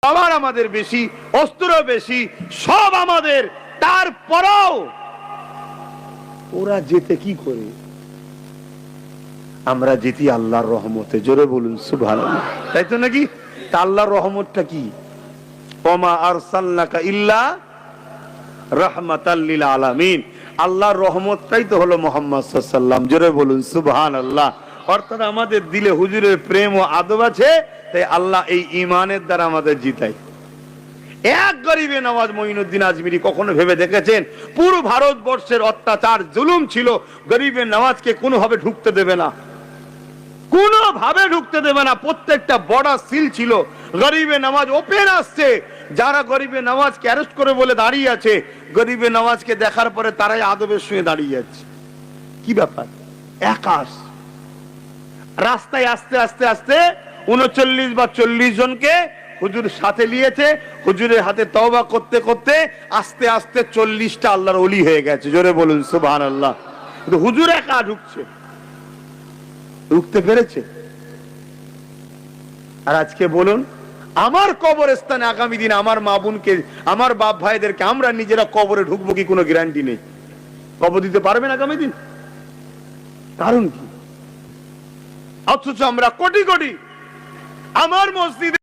পাওয়ার আমাদের বেশি, অস্ত্র বেশি, সব আমাদের, তারপরেও ওরা যেতে কি করে? আমরা যেতে আল্লাহর রহমতে। জোরে বলুন সুবহানাল্লাহ। তাই তো নাকি? তা আল্লাহর রহমতটা কি? ওমা আরসালনাকা ইল্লা রাহমাতাল লিল আলামিন। আল্লাহর রহমতটাই তো হলো মুহাম্মদ সাল্লাল্লাহু আলাইহি ওয়াসাল্লাম। জোরে বলুন সুবহানাল্লাহ। অর্থাৎ আমাদের দিলে হুজুরের প্রেম ও আদব আছে, তাই আল্লাহ এই ঈমানের দ্বারা আমাদের জিতায়। এক গরিবে নওয়াজ মঈনুদ্দিন আজমিরি কখনো ভেবে দেখেছেন পুরো ভারতবর্ষের অত্যাচার জুলুম ছিল, গরিবে নওয়াজকে কোনোভাবে ঢুকতে দেবে না, কোনোভাবে ঢুকতে দেবে না। প্রত্যেকটা বড় সিল ছিল, গরিবে নওয়াজ ওপেন আসছে। যারা গরিবে নওয়াজকে অ্যারেস্ট করে বলে দাঁড়িয়ে আছে, গরিবে নওয়াজকে দেখার পরে তারাই আদবের সঙ্গে দাঁড়িয়ে যাচ্ছে। কি ব্যাপার? একাশ রাস্তায় আস্তে আস্তে আস্তে 39 বা 40 জনকে হুজুর সাথে নিয়েছে। হুজুরের হাতে তওবা করতে করতে আস্তে আস্তে 40টা আল্লাহর ওলি হয়ে গেছে। জোরে বলুন সুবহানাল্লাহ। কিন্তু হুজুর একা ঢুকছে, ঢুকতে পেরেছে? আর আজকে বলুন, আমার কবরস্থানে আগামী দিন আমার মা বোনকে, আমার বাপ ভাইদেরকে আমরা নিজেরা কবরে ঢুকবো কি কোনো গ্যারান্টি নেই। কবর দিতে পারবেন আগামী দিন? কারণ কি? অথচ আমরা কোটি কোটি আমার মসজিদে